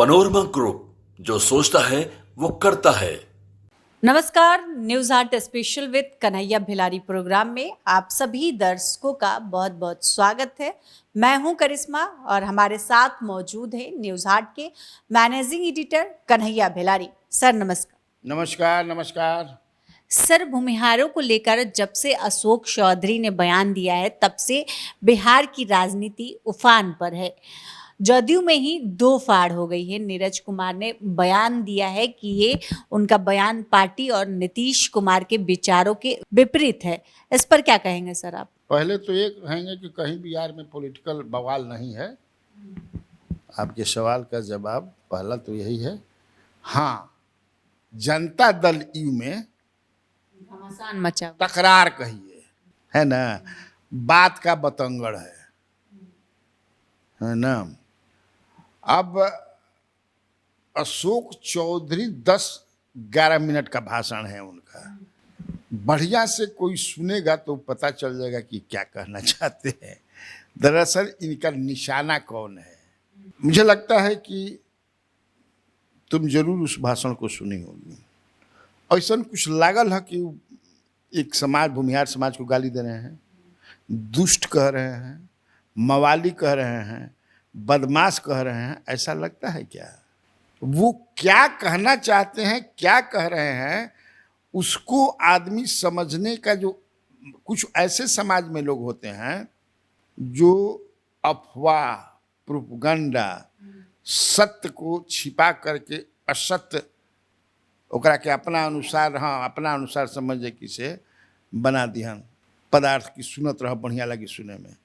Panorama group, जो सोचता है वो करता है। नमस्कार, news hat special with Kanhaiya Bhilari programme में आप सभी दर्शकों का बहुत बहुत स्वागत है। मैं हूं करिश्मा और हमारे साथ मौजूद है न्यूज हाट के मैनेजिंग एडिटर कन्हैया भिलारी। सर नमस्कार। नमस्कार नमस्कार। सर, भूमिहारों को लेकर जब से अशोक चौधरी ने बयान दिया है तब से बिहार की राजनीति उफान पर है। जदयू में ही दो फाड़ हो गई है। नीरज कुमार ने बयान दिया है कि ये उनका बयान पार्टी और नीतीश कुमार के विचारों के विपरीत है। इस पर क्या कहेंगे सर आप? पहले तो ये कहेंगे कि कहीं बिहार में पॉलिटिकल बवाल नहीं है। आपके सवाल का जवाब पहला तो यही है। हाँ, जनता दल यू में घमासान मचा तकरार कहिए, है ना, बात का बतंगड़ है ना। अब अशोक चौधरी 10-11 मिनट का भाषण है उनका। बढ़िया से कोई सुनेगा तो पता चल जाएगा कि क्या कहना चाहते हैं। दरअसल इनका निशाना कौन है। मुझे लगता है कि तुम जरूर उस भाषण को सुनी होगी। ऐसा कुछ लागल है कि एक समाज, भूमिहार समाज को गाली दे रहे हैं, दुष्ट कह रहे हैं, मवाली कह रहे हैं, बदमाश कह रहे हैं। ऐसा लगता है क्या? वो क्या कहना चाहते हैं, क्या कह रहे हैं, उसको आदमी समझने का जो कुछ ऐसे समाज में लोग होते हैं जो अफवाह, प्रोपगंडा, सत्य को छिपा करके असत्य ओकरा के अपना अनुसार, हाँ अपना अनुसार समझे कि से बना दिहन पदार्थ की सुनत रह बढ़िया लगी सुने में।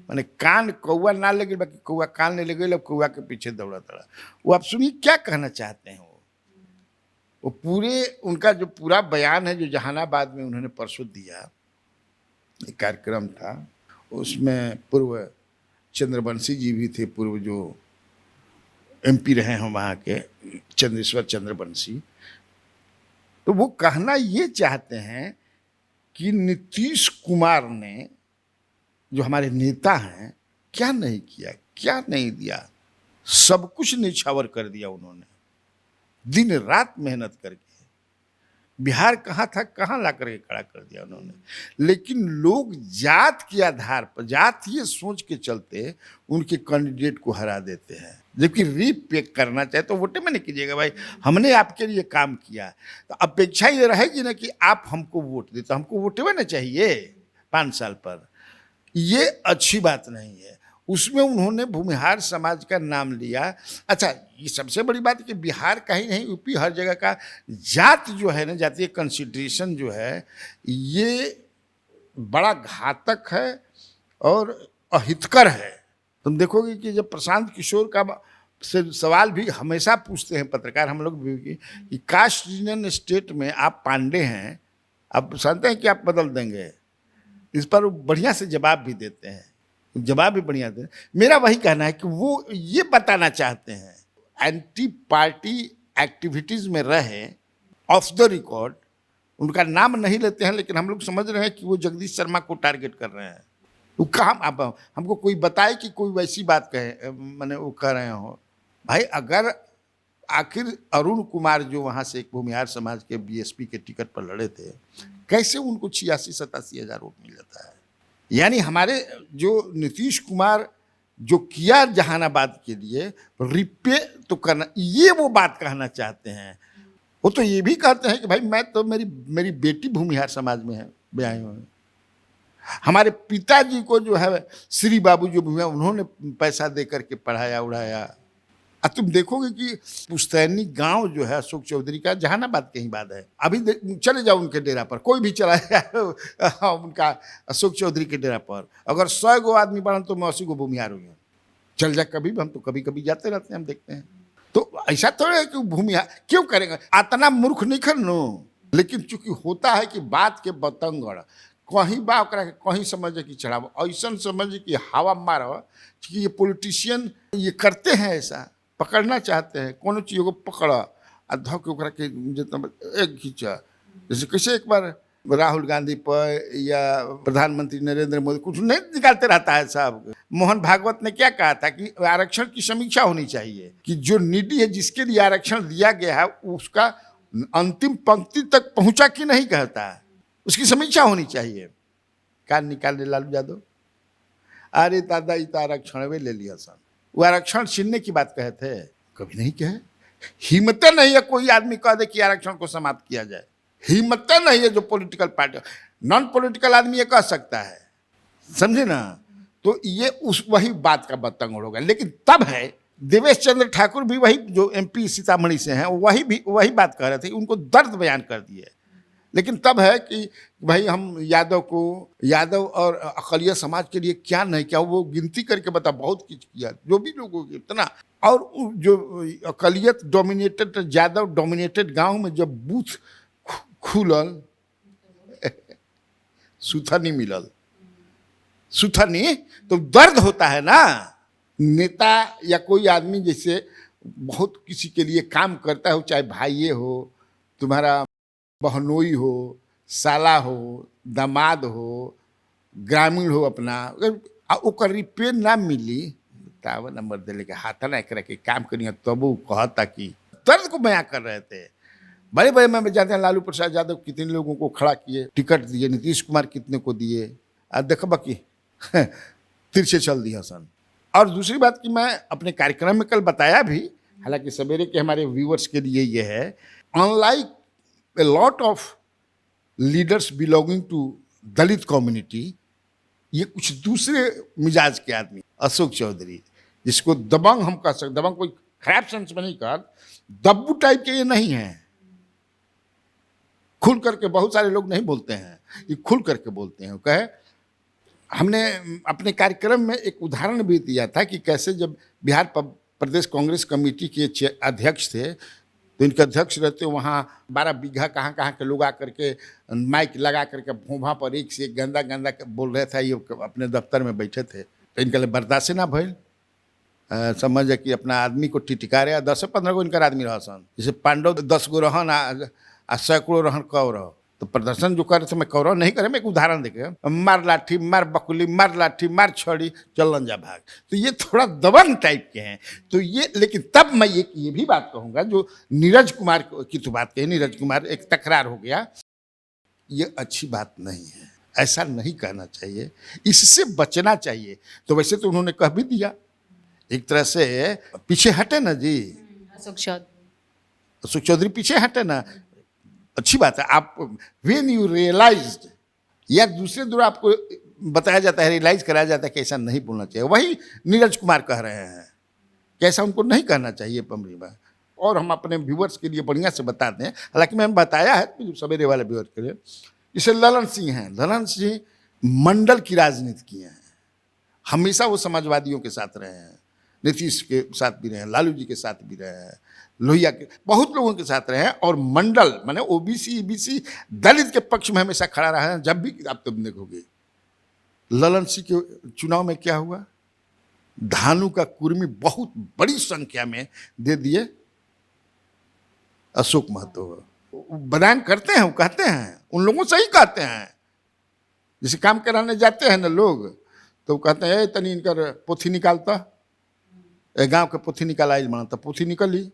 माने कान कौआ ना लगे, बाकी कौआ कान नहीं लगे, कौआ के पीछे दौड़त रहा। वो आप सुनिए क्या कहना चाहते हैं। वो पूरे उनका जो पूरा बयान है जो जहानाबाद में उन्होंने परसों दिया, एक कार्यक्रम था, उसमें पूर्व चंद्रवंशी जी भी थे, पूर्व जो एमपी रहे हैं वहाँ के चंद्रेश्वर चंद्रवंशी। तो वो कहना ये चाहते हैं कि नीतीश कुमार ने, जो हमारे नेता हैं, क्या नहीं किया, क्या नहीं दिया, सब कुछ निछावर कर दिया उन्होंने। दिन रात मेहनत करके बिहार कहाँ था, कहाँ ला करके खड़ा कर दिया उन्होंने। लेकिन लोग जात के आधार पर, जात ये सोच के चलते उनके कैंडिडेट को हरा देते हैं। जबकि रीपेक करना चाहे तो वोटे में नहीं कीजिएगा भाई, हमने आपके लिए काम किया। तो अपेक्षा ये रहेगी ना कि आप हमको वोट दे, तो हमको वोटे में ना चाहिए 5 साल पर। ये अच्छी बात नहीं है। उसमें उन्होंने भूमिहार समाज का नाम लिया। अच्छा, ये सबसे बड़ी बात है कि बिहार का ही नहीं, यूपी हर जगह का जात जो है ना, जातीय कंसिडरेशन जो है, ये बड़ा घातक है और अहितकर है। तुम देखोगे कि जब प्रशांत किशोर का से सवाल भी हमेशा पूछते हैं पत्रकार, हम लोग भी, कि कास्ट यूनियन स्टेट में आप पांडे हैं, आप जानते हैं कि आप बदल देंगे। इस पर वो बढ़िया से जवाब भी देते हैं, जवाब भी बढ़िया देते हैं। मेरा वही कहना है कि वो ये बताना चाहते हैं, एंटी पार्टी एक्टिविटीज़ में रहे, ऑफ द रिकॉर्ड उनका नाम नहीं लेते हैं, लेकिन हम लोग समझ रहे हैं कि वो जगदीश शर्मा को टारगेट कर रहे हैं। वो कहाँ, अब हमको कोई बताए कि कोई वैसी बात कहे, मैंने वो कह रहे हो भाई। अगर आखिर अरुण कुमार जो वहाँ से एक भूमिहार समाज के बीएसपी के टिकट पर लड़े थे, कैसे उनको 86-87 हज़ार वोट मिल जाता है? यानी हमारे जो नीतीश कुमार जो किया जहानाबाद के लिए, रिपे तो करना, ये वो बात कहना चाहते हैं। वो तो ये भी कहते हैं कि भाई मैं तो, मेरी बेटी भूमिहार समाज में है, ब्याही हुए। हमारे पिताजी को जो है श्री बाबू जो भी हुआ, उन्होंने पैसा दे करके पढ़ाया उड़ाया। अब तुम देखोगे कि पुस्तैनी गांव जो है अशोक चौधरी का, जहानाबाद के ही बात है। अभी चले जाओ उनके डेरा पर, कोई भी चला जाए उनका अशोक चौधरी के डेरा पर, अगर 100 गो आदमी बढ़न तो मैं 80 गो भूमिहार हुए। चल जाए कभी भी, हम तो कभी कभी जाते रहते हैं, हम देखते हैं। तो ऐसा थोड़ा है कि भूमिहार क्यों करेंगे, इतना मूर्ख नहीं करनो। लेकिन चूंकि होता है कि बात के बतंगड़ कहीं बा, कहीं समझे कि चढ़ाव, ऐसा समझे कि हवा मारो कि ये पॉलिटिशियन ये करते हैं, ऐसा पकड़ना चाहते हैं। कोनो चीज़ को पकड़ा आ धो के एक खींचा, जैसे कैसे एक बार राहुल गांधी पर या प्रधानमंत्री नरेंद्र मोदी कुछ नहीं निकालते रहता है साहब। मोहन भागवत ने क्या कहा था कि आरक्षण की समीक्षा होनी चाहिए, कि जो नीडी है जिसके लिए आरक्षण दिया गया है उसका अंतिम पंक्ति तक पहुंचा कि नहीं कहता है, उसकी समीक्षा होनी चाहिए। क्या निकालने लालू यादव, अरे दादा ये तो आरक्षण वे ले लिया सन, वो आरक्षण छीनने की बात कहे थे, कभी नहीं कहे। हिम्मतें नहीं है कोई आदमी कह दे कि आरक्षण को समाप्त किया जाए, हिम्मतें नहीं है जो पॉलिटिकल पार्टी, नॉन पॉलिटिकल आदमी ये कह सकता है, समझे ना। तो ये उस वही बात का बतंगड़ होगा। लेकिन तब है देवेश चंद्र ठाकुर भी वही जो एमपी सीतामढ़ी से हैं वही बात कह रहे थे, उनको दर्द बयान कर दिए। लेकिन तब है कि भाई हम यादव और अकलिया समाज के लिए क्या नहीं क्या, वो गिनती करके बता, बहुत कुछ किया जो भी लोगों के इतना। और जो अकलियत डोमिनेटेड यादव डोमिनेटेड गांव में जब बूथ खुलल सुथनी मिलल, सुथनी तो दर्द होता है ना। नेता या कोई आदमी जैसे बहुत किसी के लिए काम करता हो, चाहे भाई हो, तुम्हारा बहनोई हो, साला हो, दामाद हो, ग्रामीण हो अपना, ओकर रिपेयर ना मिली तब नंबर दे के हाथ ना एक के काम करिए, तब वो कहता कि दर्द को बयां कर रहे थे। बड़े बड़े में जाते हैं, लालू प्रसाद यादव कितने लोगों को खड़ा किए, टिकट दिए, नीतीश कुमार कितने को दिए, आज देखो बाकी तिरछे चल दिया सन। और दूसरी बात कि मैं अपने कार्यक्रम में कल बताया भी, हालांकि सवेरे के हमारे व्यूअर्स के लिए ये है, unlike a lot of leaders belonging to Dalit community, ये कुछ दूसरे मिजाज के आदमी, अशोक चौधरी जिसको दबंग हम कह सकते, दबंग कोई खराब सेंस में नहीं कहा, दब्बू टाइप के ये नहीं हैं। खुल करके बहुत सारे लोग नहीं बोलते हैं, ये खुल करके बोलते हैं। कहे हमने अपने कार्यक्रम में एक उदाहरण भी दिया था कि कैसे जब बिहार प्रदेश कांग्रेस कमेटी के अध्यक्ष थे, तो इनके अध्यक्ष रहते वहाँ 12 बीघा कहाँ के लोग आकर के माइक लगा करके भोभा पर एक से एक गंदा गंदा बोल रहे थे, ये अपने दफ्तर में बैठे थे, तो इनके लिए बर्दाश्त ना भइल। समझ कि अपना आदमी को टिटिका रहे, 10-15 गो इनका आदमी रह सन, जैसे पांडव 10 गो रहन आ सैकड़ों रहन कौरव, तो प्रदर्शन जो करे थे मैं कौरव नहीं करे, मैं एक उदाहरण देखे, मार लाठी मार बकुली मार लाठी मार छड़ी चलन जा भाग, तो ये थोड़ा दबंग टाइप के हैं। तो ये, लेकिन तब मैं ये भी बात कहूँगा, जो नीरज कुमार की तो बात कही, नीरज कुमार एक तकरार हो गया, ये अच्छी बात नहीं है, ऐसा नहीं कहना चाहिए, इससे बचना चाहिए। तो वैसे तो उन्होंने कह भी दिया, एक तरह से पीछे हटे ना जी, अशोक चौधरी पीछे हटे ना, अच्छी बात है। आप व्हेन यू रियलाइज्ड, या दूसरे दूर आपको बताया जाता है, रियलाइज कराया जाता है कि ऐसा नहीं बोलना चाहिए, वही नीरज कुमार कह रहे हैं कि ऐसा उनको नहीं कहना चाहिए पमरी में। और हम अपने व्यूअर्स के लिए बढ़िया से बता दें, हालांकि मैंने बताया है सवेरे वाले व्यूअर्स के लिए, जैसे ललन सिंह हैं, ललन सिंह मंडल की राजनीति किए हैं, हमेशा वो समाजवादियों के साथ रहे हैं, नीतीश के साथ भी रहे हैं, लालू जी के साथ भी रहे हैं, लोहिया के बहुत लोगों के साथ रहे हैं, और मंडल माने ओबीसी ईबीसी दलित के पक्ष में हमेशा खड़ा रहा है। जब भी आप तुम देखोगे ललन सिंह के चुनाव में क्या हुआ, धानु का कुर्मी बहुत बड़ी संख्या में दे दिए अशोक महतो। बयान करते हैं, वो कहते हैं, उन लोगों से ही कहते हैं, जैसे काम कराने जाते हैं ना लोग, तो कहते हैं तनी इनकर पोथी निकालता, गांव के पोथी निकाल बना, तो पोथी निकली,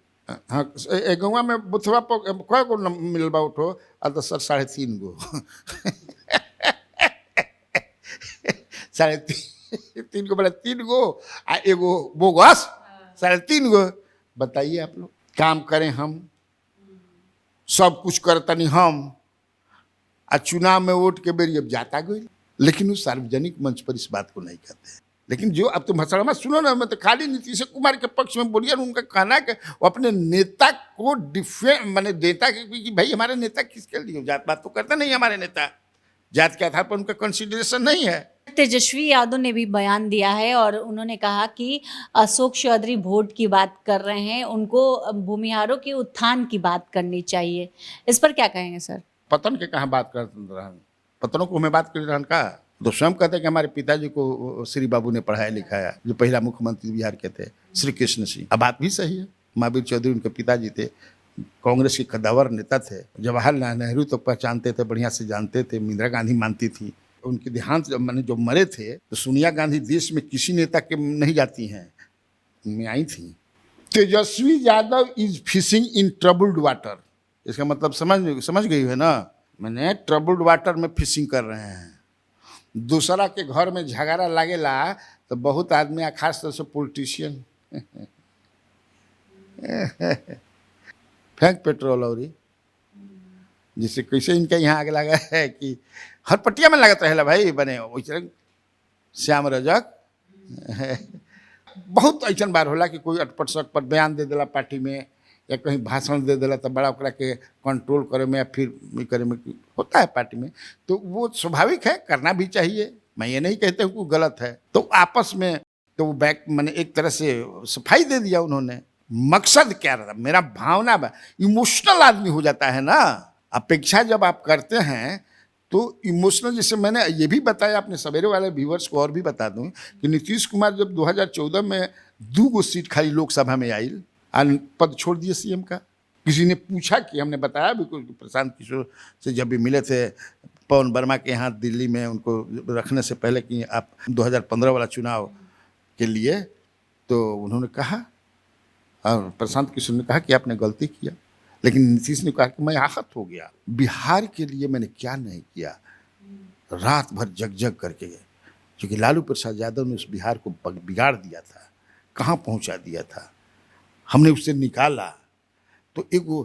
हाँ गाँव में बुथवा पर कय गो मिलल बा, उठो आ तो सर 3.5 गो 3.5 गो बड़ा 3 गो आ एगो बोगस 3.5 गो। बताइए आप लोग, काम करें हम, सब कुछ करतनी हम, आ चुनाव में वोट के बेरी अब जाता गई, लेकिन उस सार्वजनिक मंच पर इस बात को नहीं कहते हैं। लेकिन जो अब तुम हंसड़ा मत सुनो ना, मैं तो खाली नीतीश कुमार के पक्ष में बोलिए, उनका कहना है कि वो अपने नेता को डिफेंड, माने नेता कि भाई हमारे नेता किसके लिए, जात बात तो करते नहीं, हमारे नेता जात के आधार पर उनका कंसिडरेशन नहीं है। तेजस्वी यादव ने भी बयान दिया है और उन्होंने कहा कि अशोक चौधरी वोट की बात कर रहे हैं, उनको भूमिहारों के उत्थान की बात करनी चाहिए, इस पर क्या कहेंगे सर? पतन के कहाँ बात करते रहन, पतनों को हमें बात कर रहन का, तो स्वयं कहते हैं कि हमारे पिताजी को श्री बाबू ने पढ़ाया लिखाया, जो पहला मुख्यमंत्री बिहार के थे, श्री कृष्ण सिंह। अब बात भी सही है, महावीर चौधरी उनके पिताजी थे, कांग्रेस के कद्दावर नेता थे। जवाहरलाल नेहरू तो पहचानते थे, बढ़िया से जानते थे, इंदिरा गांधी मानती थी। उनके देहांत जब मैंने जो मरे थे तो सोनिया गांधी देश में किसी नेता के नहीं जाती हैं, उनमें आई थी। Tejashwi Yadav is fishing in troubled water, इसका मतलब समझ गई है ना, मैंने ट्रबल्ड वाटर में फिशिंग कर रहे हैं। दूसरा के घर में झगड़ा लागेला तो बहुत आदमी, खास तौर से पॉलिटिशियन, फेंक पेट्रोल और जिससे कैसे इनका यहाँ आगे लगा है कि हर पट्टिया में लगता है भाई बने वैसे श्याम रजक। बहुत ऐसा बार होला कि कोई अटपट सट पर बयान दे देला पार्टी में या कहीं भाषण दे देला तो बड़ा ओकरा के कंट्रोल करे में या फिर करे में होता है पार्टी में, तो वो स्वाभाविक है, करना भी चाहिए। मैं ये नहीं कहते हूँ गलत है। तो आपस में तो वो बैक मैंने एक तरह से सफाई दे दिया उन्होंने। मकसद क्या रहा, मेरा भावना इमोशनल आदमी हो जाता है ना, अपेक्षा जब आप करते हैं तो इमोशनल। जैसे मैंने ये भी बताया अपने सवेरे वाले व्यूवर्स को, और भी बता दूं कि नीतीश कुमार जब 2014 में 2 सीट खाली लोकसभा में आई और पद छोड़ दिए सीएम का। किसी ने पूछा कि हमने बताया भी, प्रशांत किशोर से जब भी मिले थे पवन वर्मा के यहाँ दिल्ली में उनको रखने से पहले कि आप 2015 वाला चुनाव के लिए, तो उन्होंने कहा और प्रशांत किशोर ने कहा कि आपने गलती किया, लेकिन नीतीश ने कहा कि मैं आहत हो गया, बिहार के लिए मैंने क्या नहीं किया, रात भर जग करके गए, क्योंकि लालू प्रसाद यादव ने उस बिहार को बिगाड़ दिया था, कहाँ पहुँचा दिया था, हमने उससे निकाला तो एगो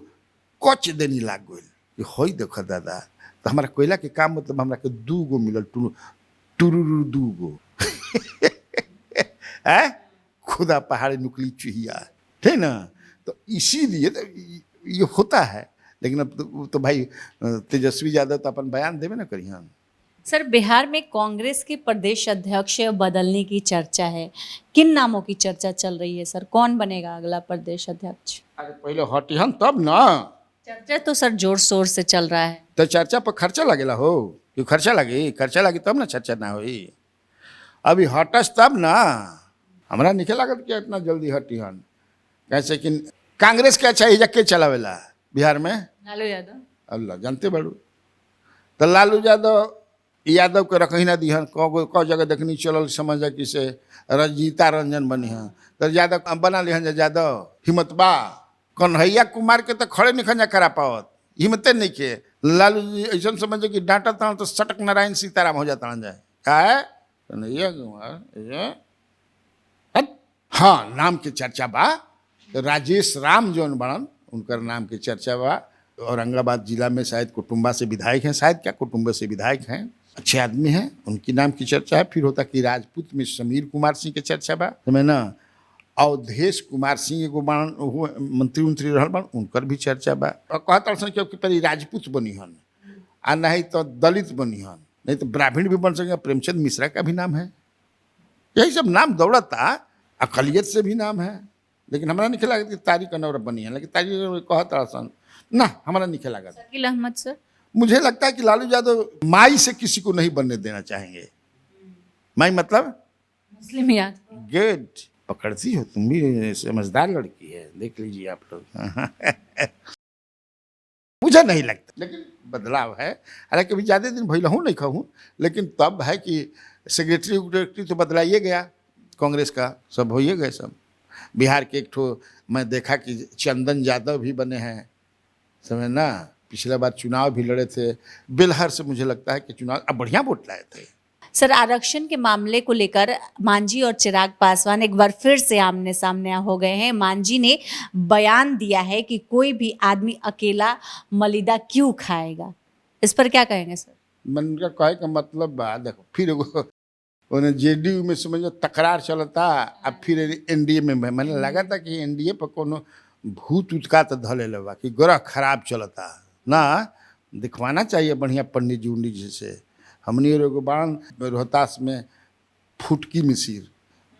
कच देनी लाग गई कि होई देखो दादा, तो हमारा कोयला के काम मतलब हमरा के 2 गो मिलल, टुरुरु 2 गो है खुदा पहाड़ी नुकली चुहिया, ठीक ना। तो इसीलिए तो ये होता है। लेकिन अब तो भाई तेजस्वी यादव तो अपन बयान देवे ना करी। हाँ सर, बिहार में कांग्रेस के प्रदेश अध्यक्ष बदलने की चर्चा है, किन नामों की चर्चा चल रही है सर, कौन बनेगा अगला प्रदेश अध्यक्ष? अरे पहले हटिहन तब ना। चर्चा तो सर जोर शोर से चल रहा है। तो चर्चा पर खर्चा लगेला हो, क्यों खर्चा लगी तब ना चर्चा ना होई। अभी हटस तब ना, हमरा निके लागत कि इतना जल्दी हटिहन। कैसे कि कांग्रेस के अच्छा हिजा के चलावेला बिहार में? लालू यादव। अल्लाह जानते बड़ू। तो लालू यादव के रखी ना दिहन, कौ जगह देखनी चलल समझ कि से रंजीता रंजन बनी है, तो यादव बना लिहन यादव। हिम्मत बा कन्हैया कुमार के तो खड़े नहीं खंजा करा पावत, हिम्मते नहीं के। लालू जी ऐसा समझे कि डांटा था तो सटक नारायण सीताराम हो जाता जाए। क्या है कन्हैया कुमार? हाँ नाम के चर्चा बा, राजेश राम जौन बड़न उनकर नाम के चर्चा बा। औरंगाबाद जिला में शायद कुटुंबा से विधायक हैं, शायद क्या कुटुंबा से विधायक हैं, अच्छे आदमी हैं, उनकी नाम की चर्चा है। फिर होता कि राजपूत में समीर कुमार सिंह के चर्चा बा, मैं ना अवधेश कुमार सिंह एगो मंत्री रहल बन, उनकर भी चर्चा बा। और कहता क्योंकि पहले राजपूत बनी हन आ नहीं तो दलित बनी हन, नहीं तो ब्राह्मण भी बन सके। प्रेमचंद मिश्रा का भी नाम है, यही सब नाम दौड़ता। अकलियत से भी नाम है, लेकिन हमारा नहीं लगा कि तारिक अनवर बनी है, लेकिन तारिक कहता सन ना, हमारा नहीं लगा। शकील अहमद सर, मुझे लगता है कि लालू यादव माई से किसी को नहीं बनने देना चाहेंगे। माई मतलब मुस्लिम याद। गुड, पकड़ती हो तुम भी, समझदार लड़की है, देख लीजिए आप लोग। मुझे नहीं लगता, लेकिन बदलाव है। हालांकि अभी ज़्यादा दिन भैल हूँ नहीं कहूँ, लेकिन तब है कि सेक्रेटरी तो बदलाइए गया कांग्रेस का, सब होइए गए सब। बिहार के एक ठो मैं देखा कि चंदन यादव भी बने हैं, समझ ना, पिछला बार चुनाव भी लड़े थे। बेलहर से मुझे लगता है कि चुनाव अब बढ़िया वोट लाए थे। सर, आरक्षण के मामले को लेकर मांझी और चिराग पासवान एक बार फिर से आमने सामने हो गए हैं। मांझी ने बयान दिया है कि कोई भी आदमी अकेला मलिदा क्यों खाएगा, इस पर क्या कहेंगे सर? मन का कहे का मतलब देखो, फिर उन्हें जेडीयू में समझो तकरार चलता, अब फिर एनडीए में मैंने लगा था कि एनडीए पर कोनो भूत उतका तो धले लगा कि ग्रह खराब चलता ना, दिखवाना चाहिए बढ़िया पंडित जी उंडित जी से। हमने बाण रोहतास में फुटकी मिसिर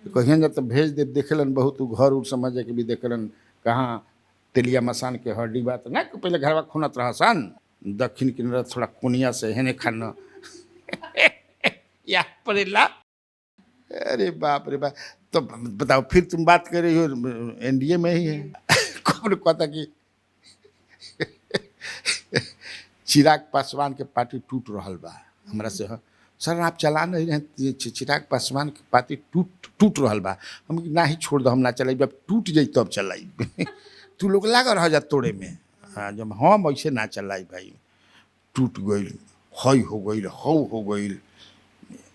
कहीं जा तो भेज दे, देखलन बहुत घर उर समझ के भी देखलन कहाँ तेलिया मसान के हड्डी बात ना, पहले घरवा खुनत रहा सन दक्षिण किनारा थोड़ा कोनिया से हेने खाना या पड़ेला। अरे बाप रे बाप, तो बताओ फिर तुम बात कर रही हो एनडीए में ही है। कौन कहता कि चिराग पासवान के पार्टी टूट रहल बा हमरा से। सर आप चला नहीं रहे, चिराग पासवान के पार्टी टूट रहल बा। हम ना ही छोड़ दो, हम ना चलाई, जब टूट जाई तब चलाई। तू लोग लगा रह जा तोड़े में। हाँ, जब हम ऐसे ना चलाई भाई, टूट गई, हई हो गई, हऊ हो गई,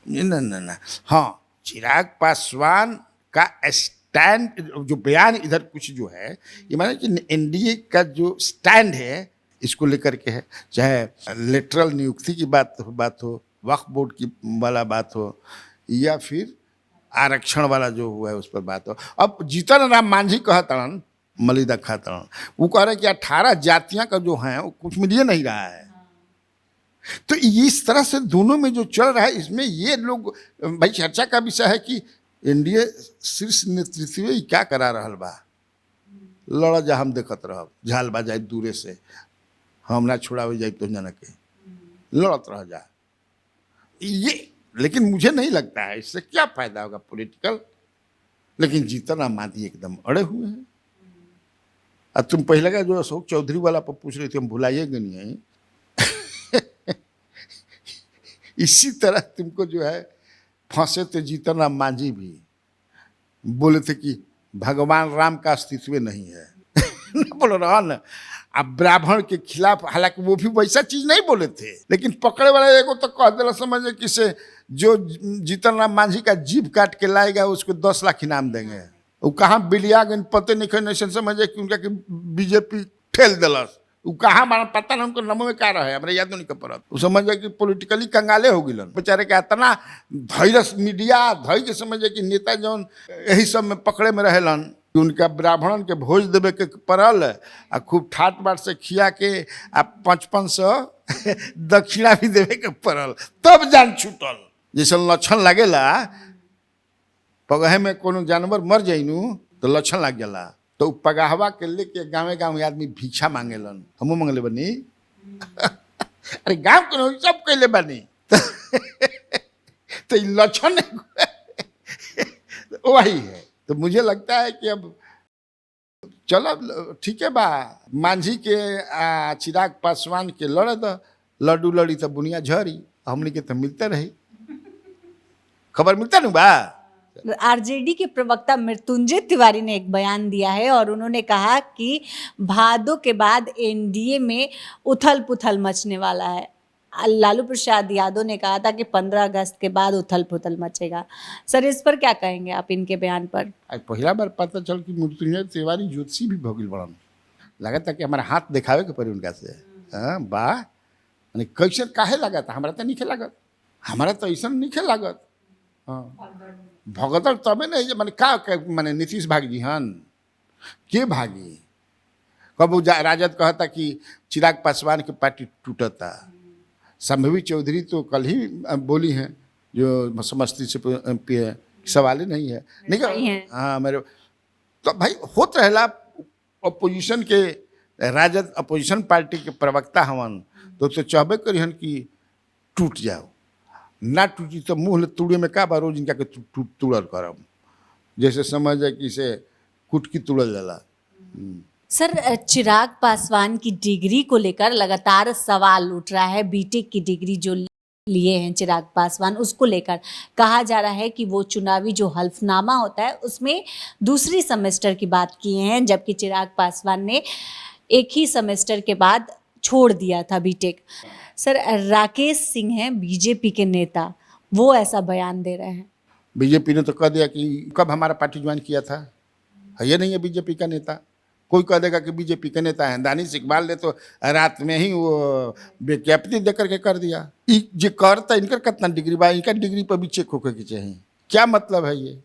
ना। हाँ, चिराग पासवान का स्टैंड, जो बयान इधर कुछ जो है, ये माने कि एनडीए का जो स्टैंड है इसको लेकर के है, चाहे लेटरल नियुक्ति की बात हो, वक्फ बोर्ड की वाला बात हो, या फिर आरक्षण वाला जो हुआ है उस पर बात हो। अब जीतन राम मांझी कहतन, मलिदा खातन, वो कह रहे कि 18 जातियां का जो है वो कुछ मिलिए नहीं रहा है। तो इस तरह से दोनों में जो चल रहा है, इसमें ये लोग भाई चर्चा का विषय है कि एनडीए शीर्ष नेतृत्व ही क्या करा रहल बा। लड़ जा, हम देखत रहब, झाल बा जाए दूरे से, हम ना छुड़ावे जाए तो जना के लड़त रह जा ये। लेकिन मुझे नहीं लगता है इससे क्या फायदा होगा पॉलिटिकल। लेकिन जीतन राम मांझी एकदम अड़े हुए हैं। अब तुम पहले का जो अशोक चौधरी वाला पर पूछ रही थी, हम भुलाइएगा नहीं है। इसी तरह तुमको जो है फंसे थे जीतन राम मांझी भी, बोले थे कि भगवान राम का अस्तित्व नहीं है। बोल रहा ना, अब ब्राह्मण के खिलाफ, हालांकि वो भी वैसा चीज नहीं बोले थे, लेकिन पकड़े वाले एगो तो कह दिला, समझे किसे जो जीतन राम मांझी का जीभ काट के लाएगा उसको 10 लाख इनाम देंगे। वो कहाँ बिलिया गए पते नहीं समझे कि उनका कि बीजेपी ठेल दिलस। वो कहाँ मारा पता ना, उनको नमो में क्या रहे, हमारे याद नहीं कर पड़ा। वो समझे कि पॉलिटिकली कंगाले हो गिलन बेचारे के। इतना धैर्य मीडिया धैर्य के समझे कि नेता जौन यही सब में पकड़े में रहेलन, उनका ब्राह्मणन के भोज देवे के पड़ल, आ खूब ठाट बाट से खिया के आ 5500 दक्षिणा भी देवे के पड़ल, तब जान छूटल। जैसे लक्षण लगेला पगहे में कोनो जानवर मर जाइनू तो लक्षण लग जाला, तो पगाहवा के लेके गाँव गाँव आदमी भिक्षा मांगेलन, हमू मांगले बनी। अरे गाँव के सब कैले बनी। तो लक्षण वही है। तो मुझे लगता है कि अब चलो ठीक है बा, मांझी के चिराग पासवान के लड़ दो, लड्डू लड़ी तो बुनिया झरी, हमने के तो मिलते रही, खबर मिलता नहीं बा। आरजेडी के प्रवक्ता मृत्युंजय तिवारी ने एक बयान दिया है और उन्होंने कहा कि भादो के बाद एनडीए में उथल पुथल मचने वाला है। लालू प्रसाद यादव ने कहा था कि 15 अगस्त के बाद उथल पुथल मचेगा। सर इस पर क्या कहेंगे आप, इनके बयान पर? आज पहला बार पता चल कि मृत्युंजय तिवारी ज्योतिषी भी भगिल बड़न, लगा था कि हमारा हाथ दिखावे के पड़ी उनका से। हाँ बा, कैसे काहे लगा था, हमारा तो नहीं लागत, हमारा तो ऐसा नहीं लागत। हाँ भगदड़ तबे नहीं, मैंने का मैंने नीतीश भाग जी हन के भागी। कब राजद कहता कि चिराग पासवान की पार्टी टूटता, संभवी चौधरी तो कल ही बोली हैं, जो समस्तीपुर MP है, सवाल ही नहीं है। नहीं हाँ मेरे तो भाई होत रहेला, अपोजिशन के राजद अपोजिशन पार्टी के प्रवक्ता हवन, तो चाहबे करी हन कि टूट जाओ, ना टूटी तो मुँह तुड़े में का बा, रोज इनका के तुड़ल करम, जैसे समझ जाए कि इसे कुटकी तुड़ल जाला। सर चिराग पासवान की डिग्री को लेकर लगातार सवाल उठ रहा है। बीटेक की डिग्री जो लिए हैं चिराग पासवान, उसको लेकर कहा जा रहा है कि वो चुनावी जो हल्फनामा होता है उसमें दूसरी सेमेस्टर की बात किए हैं, जबकि चिराग पासवान ने एक ही सेमेस्टर के बाद छोड़ दिया था बीटेक। सर राकेश सिंह हैं बीजेपी के नेता, वो ऐसा बयान दे रहे हैं। बीजेपी ने तो कह दिया कि कब हमारा पार्टी ज्वाइन किया था, ये नहीं है बीजेपी का नेता। कोई कह देगा कि बीजेपी के नेता है। दानिश इकबाल ने तो रात में ही वो विज्ञप्ति दे करके कर दिया। जो करता इनका कितना डिग्री बा, इनका डिग्री पर भी चेक होकर के चाहिए, क्या मतलब है ये।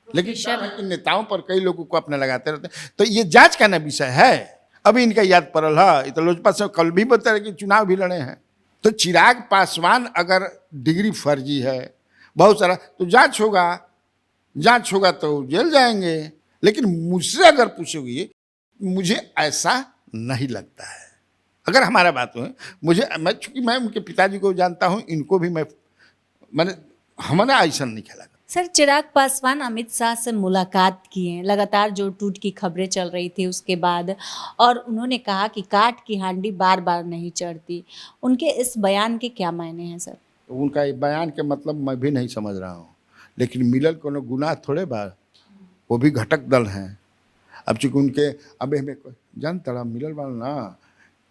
लेकिन नेताओं पर कई लोगों को अपने लगाते रहते हैं, तो ये जांच का ना विषय है। अभी इनका याद पड़ल है, तो लोजपा से कल भी बता रहे कि चुनाव भी लड़े हैं। तो चिराग पासवान अगर डिग्री फर्जी है बहुत सारा, तो जांच होगा तो जेल जाएंगे। लेकिन मुझसे अगर पूछोगी, मुझे ऐसा नहीं लगता है। अगर हमारा बात हो, चूँकि मैं उनके पिताजी को जानता हूँ, इनको भी मैंने हमारा ऐसा नहीं खेला। सर, चिराग पासवान अमित शाह से मुलाकात की है, लगातार जो टूट की खबरें चल रही थी उसके बाद, और उन्होंने कहा कि काट की हांडी बार बार नहीं चढ़ती। उनके इस बयान के क्या मायने हैं सर? उनका ये बयान के मतलब मैं भी नहीं समझ रहा हूँ, लेकिन मिलल कोनो गुनाह थोड़े बार, वो भी घटक दल हैं। अब चूँकि उनके अब हमें जान तड़ा मिलल बा ना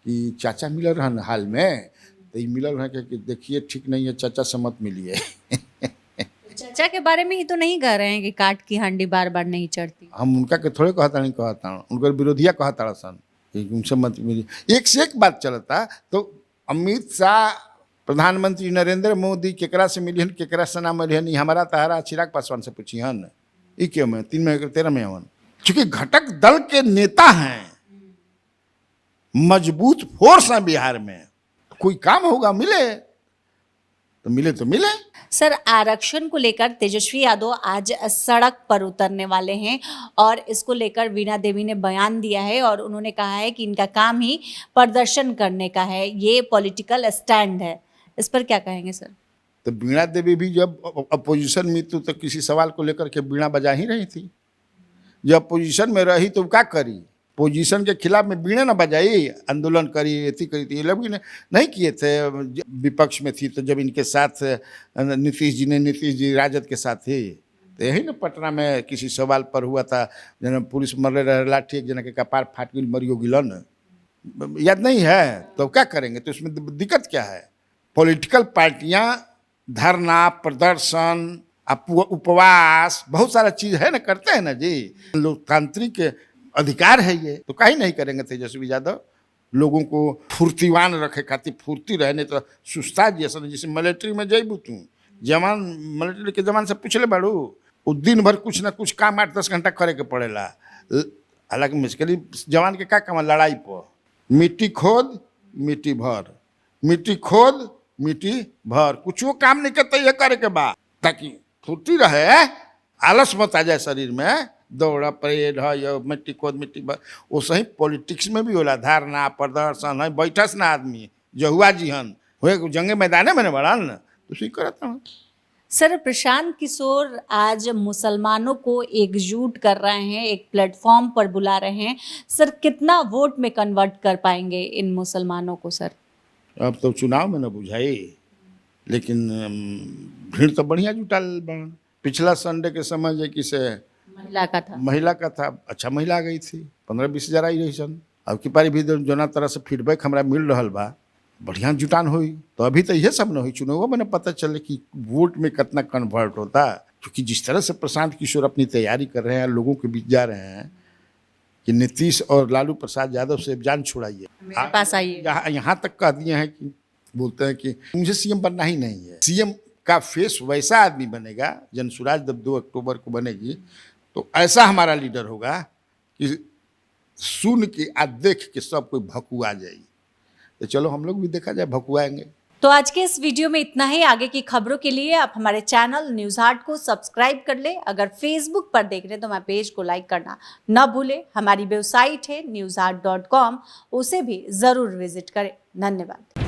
कि चाचा मिलल रहन हाल में, तो ये मिलल रह कि देखिए ठीक नहीं है, चाचा से मत मिलिए। चर्चा के बारे में ही तो नहीं कह रहे हैं कि काट की हांडी बार बार नहीं चढ़ती। हम उनका के थोड़े कहता उनका विरोधिया कहता सन कि उनसे मत मिलिए। एक से एक बात चलता, तो अमित शाह, प्रधानमंत्री नरेंद्र मोदी केकरा से मिलियन केकरा से ना मिलियन, ये हमारा तहारा चिराग पासवान से पूछियन। ये क्यों में 3 में 13 में हवन, चूंकि घटक दल के नेता हैं, मजबूत फोर्स है बिहार में, कोई काम होगा मिले तो मिले। सर, आरक्षण को लेकर तेजस्वी यादव आज सड़क पर उतरने वाले हैं और इसको लेकर वीणा देवी ने बयान दिया है और उन्होंने कहा है कि इनका काम ही प्रदर्शन करने का है, ये पॉलिटिकल स्टैंड है। इस पर क्या कहेंगे सर? तो वीणा देवी भी जब अपोजिशन में थी तो किसी सवाल को लेकर के वीणा बजा ही रही थी। जब अपोजिशन में रही तो क्या करी, पोजीशन के खिलाफ में बीणे ना बजाई, आंदोलन करी, एथी करी थी। ये लोग भी नहीं किए थे, विपक्ष में थी तो जब इनके साथ नीतीश जी राजद के साथ थी, तो यही ना पटना में किसी सवाल पर हुआ था, जना पुलिस मरले रहे लाठी, एक जना के कपार फाट गई मरियो गिलन, याद नहीं है? तो क्या करेंगे, तो उसमें दिक्कत क्या है? पॉलिटिकल पार्टियां धरना, प्रदर्शन, उपवास, बहुत सारा चीज़ है ना, करते हैं ना जी, लोकतांत्रिक अधिकार है ये, तो काहे नहीं करेंगे तेजस्वी यादव? लोगों को फुर्तीवान रखे खातिर, फुर्ती रहने तो सुस्ता जैसा, जैसे मिलिट्री में जैबू तू जवान, मिलिट्री के जवान से पूछले बाड़ू, वो दिन भर कुछ ना कुछ काम 8-10 घंटा करे के पड़ेला। हालांकि मुश्किल जवान के का काम, लड़ाई पर मिट्टी खोद मिट्टी भर, मिट्टी खोद मिट्टी भर, कुछ वो काम नहीं करते, ये करे के बाद ताकि फुर्ती रहे, आलस मत आ जाए शरीर में, दौड़ा परेड है या मिट्टी खोद मिट्टी भर। वो सही पॉलिटिक्स में भी होला, धारणा प्रदर्शन है, बैठस ना आदमी जहुआ जी हन हो जंगे मैदाने में बड़ा न, तो सही करता हूँ। सर, प्रशांत किशोर आज मुसलमानों को एकजुट कर रहे हैं, एक प्लेटफॉर्म पर बुला रहे हैं। सर, कितना वोट में कन्वर्ट कर पाएंगे इन मुसलमानों को सर? अब तो चुनाव में न बुझाई, लेकिन भीड़ तो बढ़िया जुटाल बन। पिछला संडे के समय जे कि से महिला का था, अच्छा महिला आ गई थी, 15-20 हज़ार आई रही सन। अब की पारी भी जोना तरह से फीडबैक हमारा मिल रहा बा, बढ़िया जुटान हुई। तो अभी तो यह सब न हुई, चुनाव में न पता चले कि वोट में कितना कन्वर्ट होता, क्योंकि जिस तरह से प्रशांत किशोर अपनी तैयारी कर रहे हैं, लोगों के बीच जा रहे हैं कि नीतीश और लालू प्रसाद यादव से जान छुड़ाइए, मेरे पास आइए, यहाँ तक कह दिए हैं कि बोलते हैं कि मुझे सीएम बनना ही नहीं है। सीएम का फेस वैसा आदमी बनेगा, जनसुराज जब 2 अक्टूबर को बनेगी तो ऐसा हमारा लीडर होगा कि सुन के आ देख के सब कोई भकुआ जाए। तो चलो हम लोग भी देखा जाए भकुआएंगे। तो आज के इस वीडियो में इतना ही। आगे की खबरों के लिए आप हमारे चैनल न्यूज़ हाट को सब्सक्राइब कर ले। अगर फेसबुक पर देख रहे हैं तो हमारे पेज को लाइक करना न भूले। हमारी वेबसाइट है newsart.com, उसे भी ज़रूर विजिट करें। धन्यवाद।